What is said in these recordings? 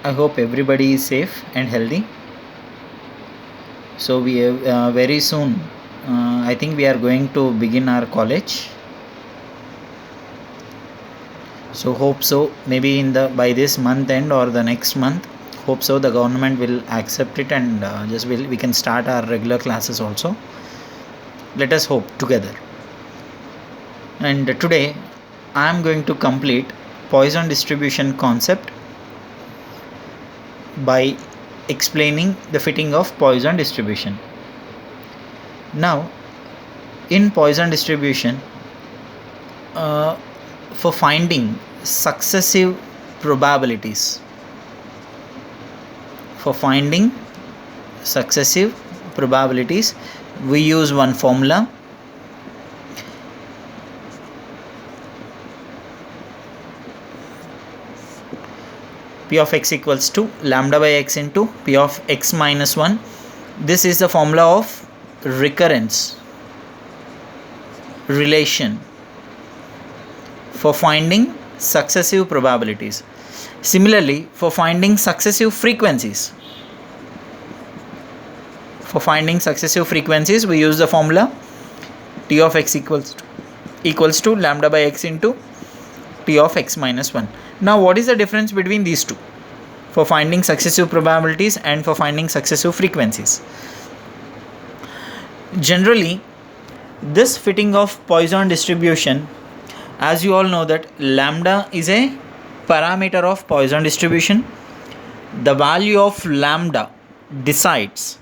I hope everybody is safe and healthy. So we have, very soon, I think we are going to begin our college. So hope so. Maybe in the by this month end or the next month. Hope so. The government will accept it and we can start our regular classes also. Let us hope together. And today, I am going to complete Poisson distribution concept by explaining the fitting of Poisson distribution. Now, in Poisson distribution, for finding successive probabilities, we use one formula. P of x equals to lambda by x into P of x minus 1. This is the formula of recurrence relation for finding successive probabilities. Similarly, for finding successive frequencies, we use the formula T of x equals to lambda by x into T of x minus 1. Now, what is the difference between these two for finding successive probabilities and for finding successive frequencies? Generally, this fitting of Poisson distribution, as you all know that lambda is a parameter of Poisson distribution. The value of lambda decides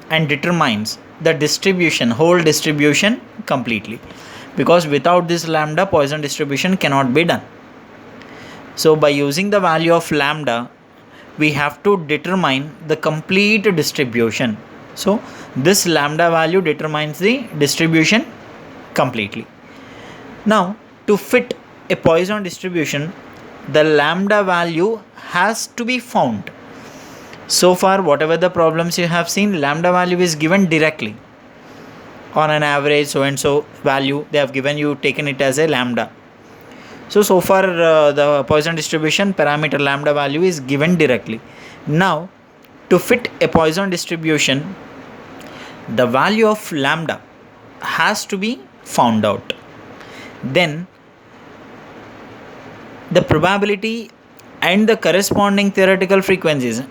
and determines the distribution, whole distribution completely, because without this lambda, Poisson distribution cannot be done. So by using the value of lambda, we have to determine the complete distribution. So this lambda value determines the distribution completely. Now, to fit a Poisson distribution, the lambda value has to be found. So far, whatever the problems you have seen, lambda value is given directly. On an average, so and so value they have given you, taken it as a lambda. So far the Poisson distribution parameter lambda value is given directly. Now, to fit a Poisson distribution, the value of lambda has to be found out. Then the probability and the corresponding theoretical frequencies,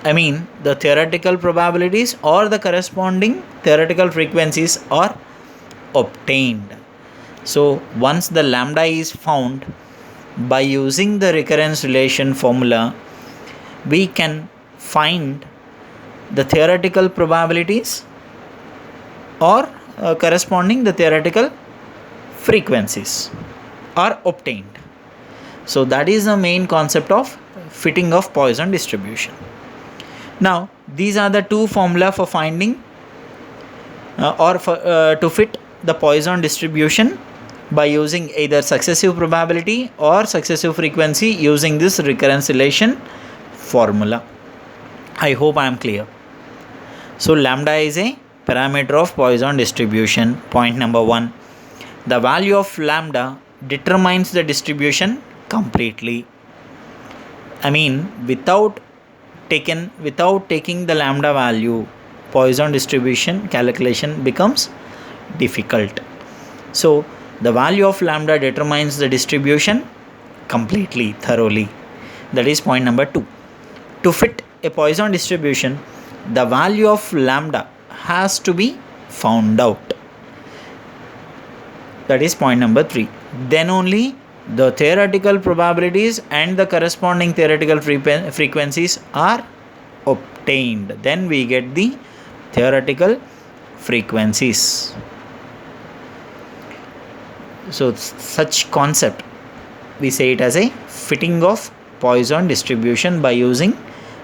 the theoretical probabilities or the corresponding theoretical frequencies are obtained. So once the lambda is found, by using the recurrence relation formula, we can find the theoretical probabilities or corresponding the theoretical frequencies are obtained. So that is the main concept of fitting of Poisson distribution. Now, these are the two formula for finding to fit the Poisson distribution by using either successive probability or successive frequency using this recurrence relation formula. I hope I am clear. So lambda is a parameter of Poisson distribution. Point number 1. The value of lambda determines the distribution completely. Without taking the lambda value, Poisson distribution calculation becomes difficult. So the value of lambda determines the distribution completely, thoroughly. That is point number 2. To fit a Poisson distribution, the value of lambda has to be found out. That is point number 3. Then only the theoretical probabilities and the corresponding theoretical frequencies are obtained. Then we get the theoretical frequencies. So such concept, we say it as a fitting of Poisson distribution by using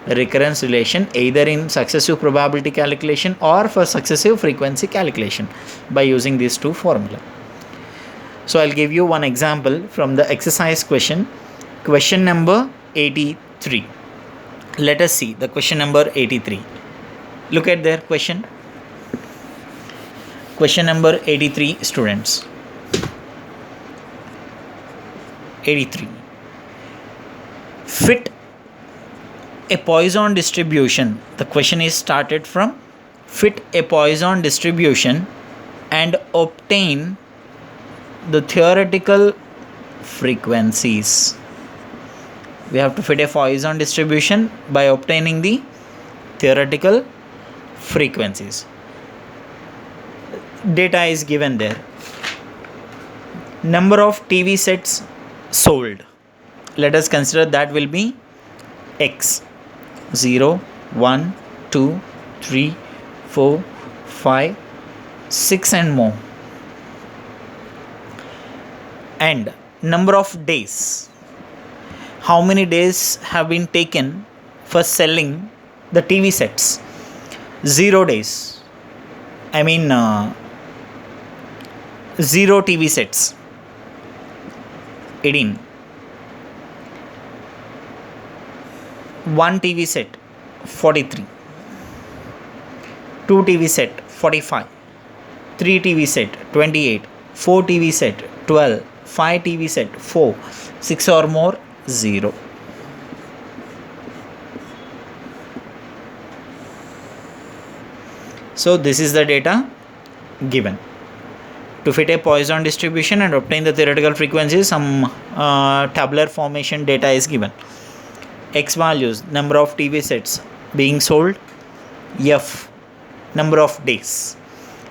recurrence relation either in successive probability calculation or for successive frequency calculation by using these two formula. So I'll give you one example from the exercise question number 83. Let us see the question number 83. Look at their question number 83, students. 83. Fit a Poisson distribution. The question is started from fit a Poisson distribution and obtain the theoretical frequencies. We have to fit a Poisson distribution by obtaining the theoretical frequencies. Data is given there. Number of TV sets sold. Let us consider that will be X. 0, 1, 2, 3, 4, 5, 6 and more. And number of days. How many days have been taken for selling the TV sets? 0 days. 0 TV sets. 18. 1 TV set 43. 2 TV set 45. 3 TV set 28. 4 TV set 12. 5 TV set 4. 6 or more 0. So this is the data given. To fit a Poisson distribution and obtain the theoretical frequencies, some tabular formation data is given. X values, number of TV sets being sold, F, number of days.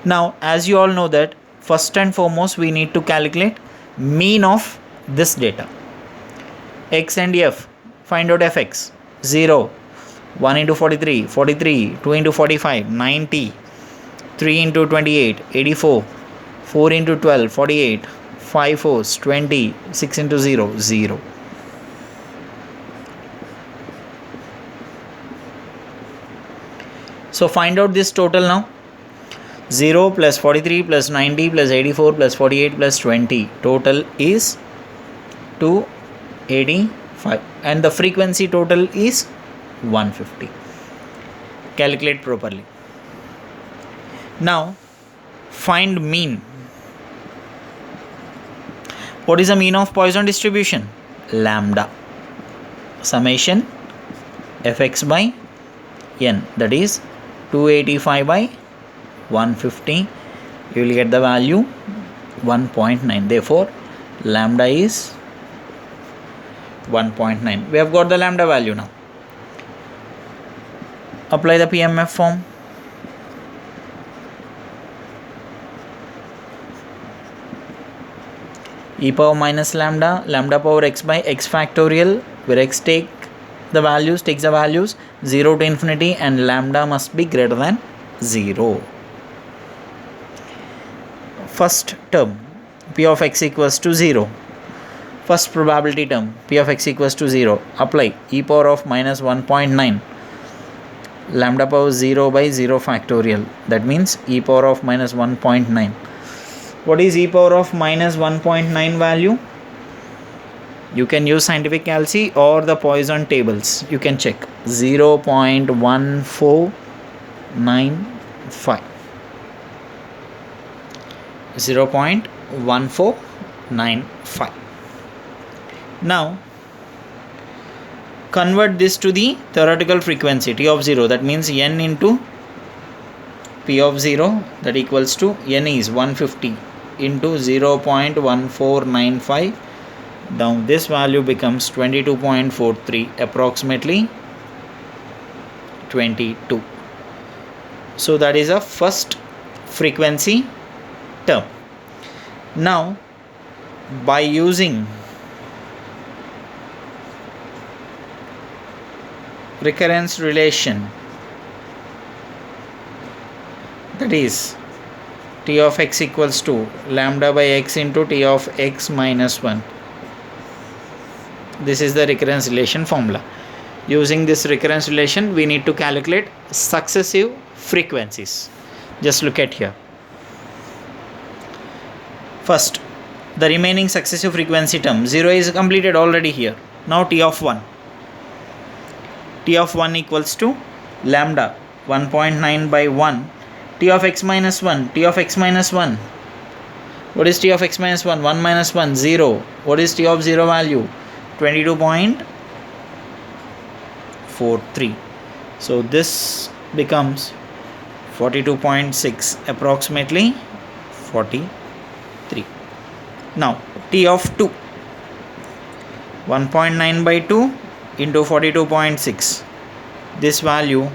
Now, as you all know that, first and foremost, we need to calculate mean of this data. X and F, find out Fx, 0, 1 into 43, 43, 2 into 45, 90, 3 into 28, 84, 4 into 12, 48, 5 fours, 20, 6 into 0, 0. So find out this total now. 0 plus 43 plus 90 plus 84 plus 48 plus 20. Total is 285. And the frequency total is 150. Calculate properly. Now find mean. What is the mean of Poisson distribution? Lambda. Summation Fx by n, that is 285 by 150. You will get the value 1.9. Therefore, lambda is 1.9. We have got the lambda value now. Apply the PMF form. E power minus lambda, lambda power x by x factorial, where x takes the values 0 to infinity and lambda must be greater than 0. First term, p of x equals to 0. First probability term, p of x equals to 0. Apply e power of minus 1.9. Lambda power 0 by 0 factorial. That means e power of minus 1.9. What is e power of minus 1.9 value? You can use scientific calci or the Poisson tables. You can check 0.1495. 0.1495. Now convert this to the theoretical frequency T of 0. That means n into P of 0, that equals to n is 150 into 0.1495. Now this value becomes 22.43, approximately 22. So that is a first frequency term. Now by using recurrence relation, that is T of x equals to lambda by x into T of x minus 1. This is the recurrence relation formula. Using this recurrence relation, we need to calculate successive frequencies. Just look at here. First, the remaining successive frequency term, 0 is completed already here. Now T of 1. T of 1 equals to lambda 1.9 by 1. T of x minus 1. T of x minus 1. What is T of x minus 1? 1 minus 1, 0. What is T of 0 value? 22.43. 42.43. So this becomes 42.6, approximately 43. Now T of 2, 1.9 by 2 into 42.6, this value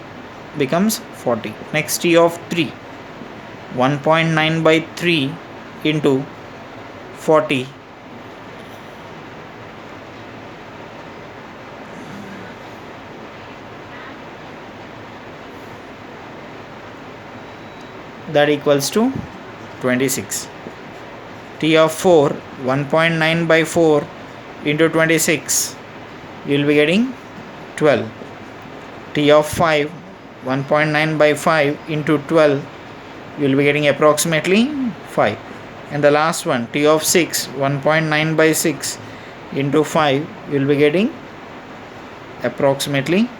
becomes 40. Next T of 3, 1.9 by 3 into 40, that equals to 26. T of 4, 1.9 by 4 into 26, you will be getting 12. T of 5, 1.9 by 5 into 12, you will be getting approximately 5. And the last one, T of 6, 1.9 by 6 into 5, you will be getting approximately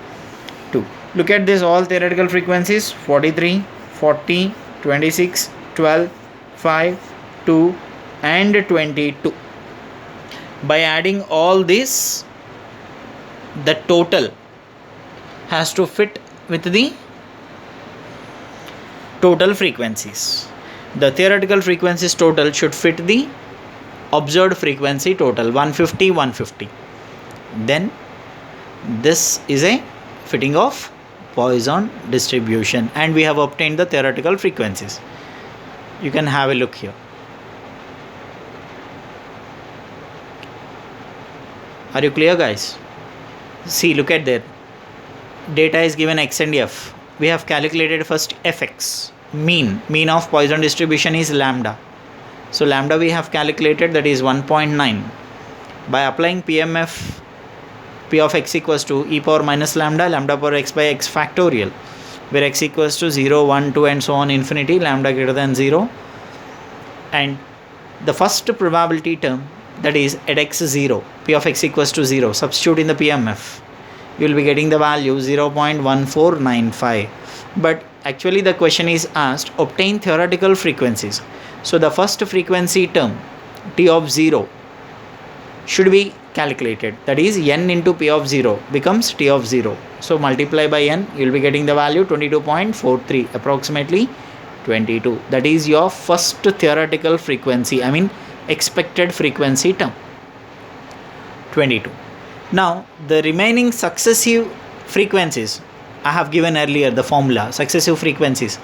2. Look at this, all theoretical frequencies: 43, 40, 26, 12, 5, 2 and 22. By adding all this, the total has to fit with the total frequencies. The theoretical frequencies total should fit the observed frequency total, 150, 150. Then this is a fitting of Poisson distribution, and we have obtained the theoretical frequencies. You can have a look here. Are you clear, guys? See, look at there. Data is given x and f. We have calculated first fx. Mean of Poisson distribution is lambda. So lambda we have calculated, that is 1.9. By applying PMF, P of x equals to e power minus lambda, lambda power x by x factorial, where x equals to 0, 1, 2 and so on infinity, lambda greater than 0. And the first probability term, that is at x 0, P of x equals to 0, substitute in the PMF, you will be getting the value 0.1495. But actually the question is asked, obtain theoretical frequencies. So the first frequency term, T of 0, should be calculated, that is n into P of 0 becomes T of 0. So multiply by n, you will be getting the value 22.43, approximately 22. That is your first theoretical frequency, I mean expected frequency term, 22. Now the remaining successive frequencies, I have given earlier the formula, successive frequencies,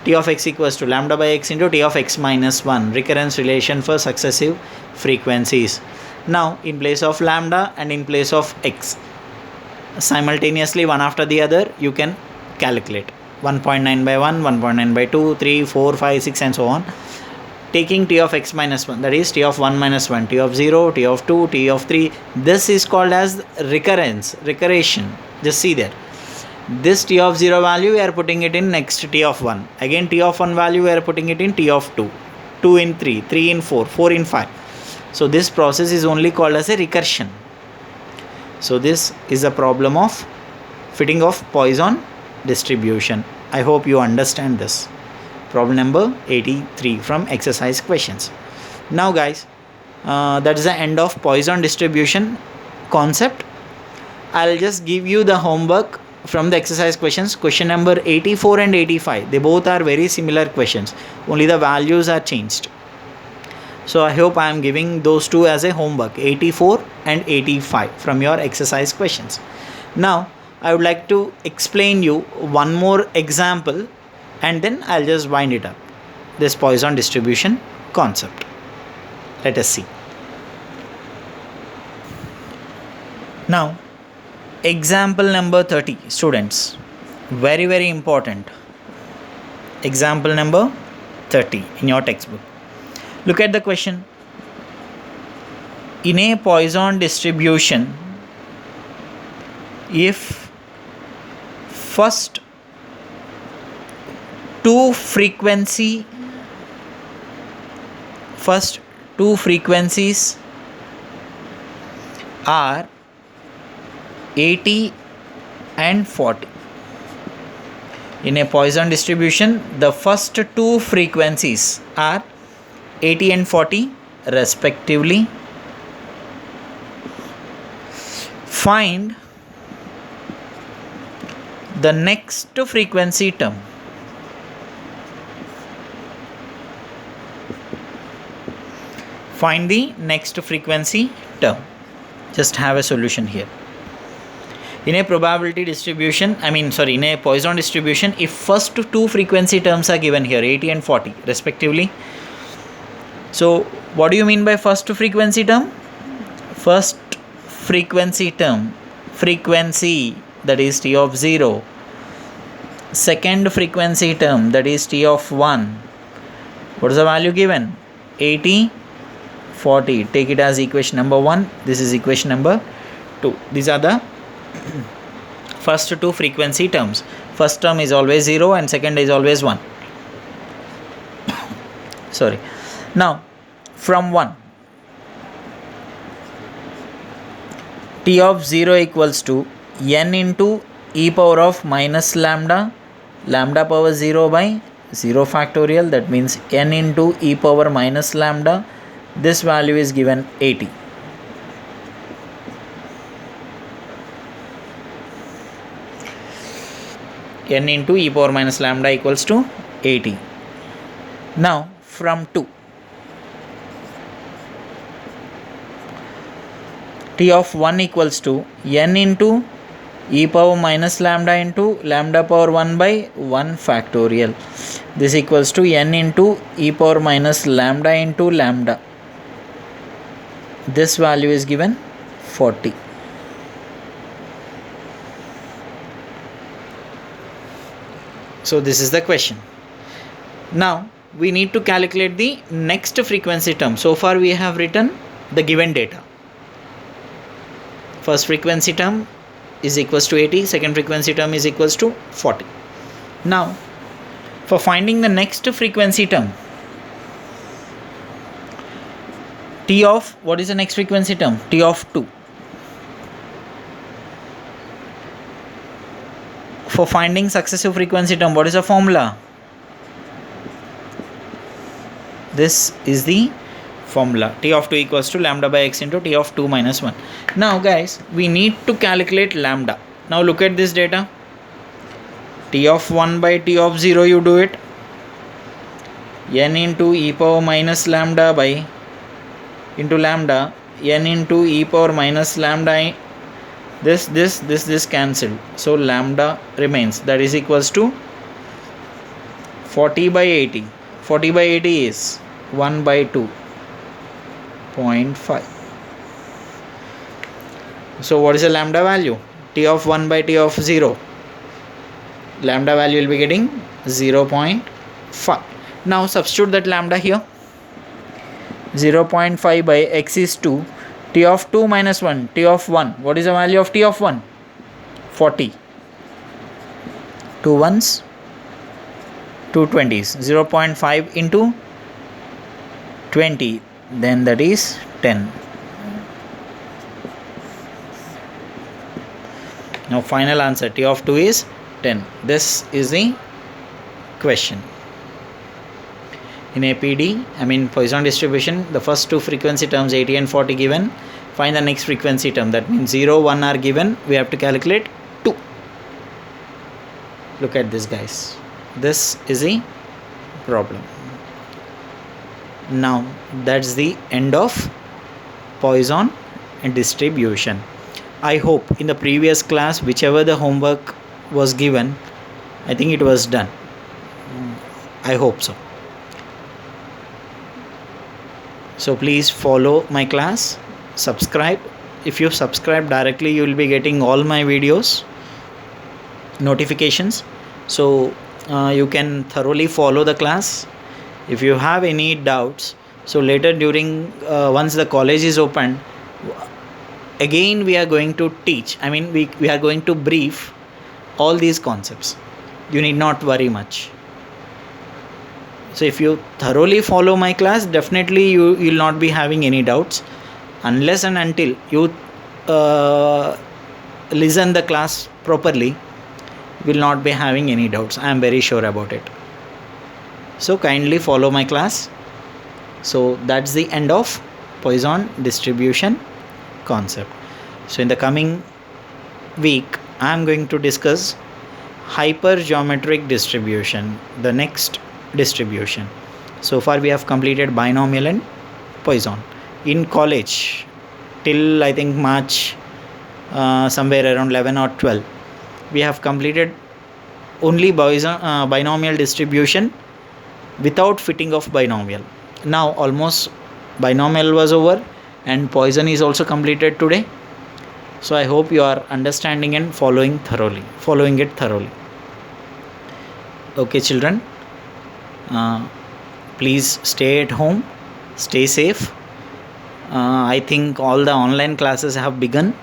T of x equals to lambda by x into T of x minus 1, recurrence relation for successive frequencies. Now in place of lambda and in place of x, simultaneously one after the other you can calculate 1.9 by 1, 1.9 by 2, 3, 4, 5, 6 and so on. Taking T of x minus 1, that is T of 1 minus 1, T of 0, T of 2, T of 3. This is called as recursion. Just see there. This T of 0 value we are putting it in next T of 1. Again T of 1 value we are putting it in T of 2. 2 in 3, 3 in 4, 4 in 5. So this process is only called as a recursion. So this is a problem of fitting of Poisson distribution. I hope you understand this. Problem number 83 from exercise questions. Now guys, that is the end of Poisson distribution concept. I'll just give you the homework from the exercise questions. Question number 84 and 85, they both are very similar questions, only the values are changed. So I hope I am giving those two as a homework, 84 and 85 from your exercise questions. Now I would like to explain you one more example, and then I'll just wind it up, this Poisson distribution concept. Let us see. Now example number 30, students, very important. Example number 30 in your textbook. Look at the question. In a Poisson distribution, if first two frequencies are 80 and 40. In a Poisson distribution, the first two frequencies are 80 and 40 respectively. Find the next frequency term. Find the next frequency term. Just have a solution here. In a probability distribution, in a Poisson distribution, if first two frequency terms are given here, 80 and 40 respectively. So what do you mean by first frequency term? First frequency term, frequency, that is T of 0. Second frequency term, that is T of 1. What is the value given? 80, 40. Take it as equation number 1. This is equation number 2. These are the first two frequency terms. First term is always 0 and second is always 1. Sorry. Now from 1, T of 0 equals to n into e power of minus lambda, lambda power 0 by 0 factorial, that means n into e power minus lambda. This value is given 80. N into e power minus lambda equals to 80. Now from 2, T of 1 equals to n into e power minus lambda into lambda power 1 by 1 factorial. This equals to n into e power minus lambda into lambda. This value is given 40. So this is the question. Now we need to calculate the next frequency term. So far we have written the given data. First frequency term is equals to 80, second frequency term is equals to 40. Now for finding the next frequency term, T of, what is the next frequency term? T of 2. For finding successive frequency term, what is the formula? This is the formula. T of 2 equals to lambda by x into T of 2 minus 1. Now guys, we need to calculate lambda. Now look at this data. T of 1 by T of 0, you do it. N into e power minus lambda by into lambda, n into e power minus lambda, this cancelled, so lambda remains, that is equals to 40 by 80. 40 by 80 is 1 by 2.5. So what is the lambda value? T of 1 by T of 0, lambda value will be getting 0.5. Now substitute that lambda here. 0.5 by x is 2. T of 2 minus 1, T of 1. What is the value of T of 1? 40. 2 ones, 2 20s. 0.5 into 20, then that is 10. Now final answer, T of 2 is 10. This is the question. In APD, Poisson distribution, the first two frequency terms 80 and 40 given. Find the next frequency term. That means 0, 1 are given. We have to calculate 2. Look at this, guys. This is the problem. Now that's the end of Poisson distribution. I hope in the previous class, whichever the homework was given, I think it was done. I hope so. So please follow my class, subscribe. If you subscribe directly, you will be getting all my videos, notifications. So you can thoroughly follow the class. If you have any doubts, so later during once the college is opened, again we are going to teach. We are going to brief all these concepts. You need not worry much. So if you thoroughly follow my class, definitely you will not be having any doubts, unless and until you listen the class properly. You will not be having any doubts. I am very sure about it. So kindly follow my class. So that's the end of Poisson distribution concept. So in the coming week, I am going to discuss hypergeometric distribution, the next distribution. So far we have completed binomial and Poisson. In college, till I think March, somewhere around 11 or 12, we have completed only binomial distribution without fitting of binomial. Now almost binomial was over and Poisson is also completed today. So I hope you are understanding and following it thoroughly. Okay, children, please stay at home, stay safe. I think all the online classes have begun.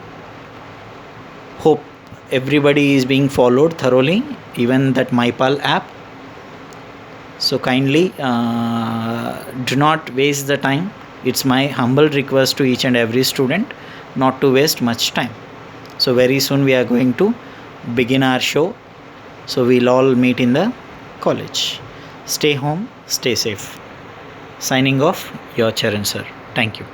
Hope everybody is being followed thoroughly, even that MyPal app. So kindly do not waste the time. It's my humble request to each and every student not to waste much time. So very soon we are going to begin our show. So we'll all meet in the college. Stay home, stay safe. Signing off, your Charan sir. Thank you.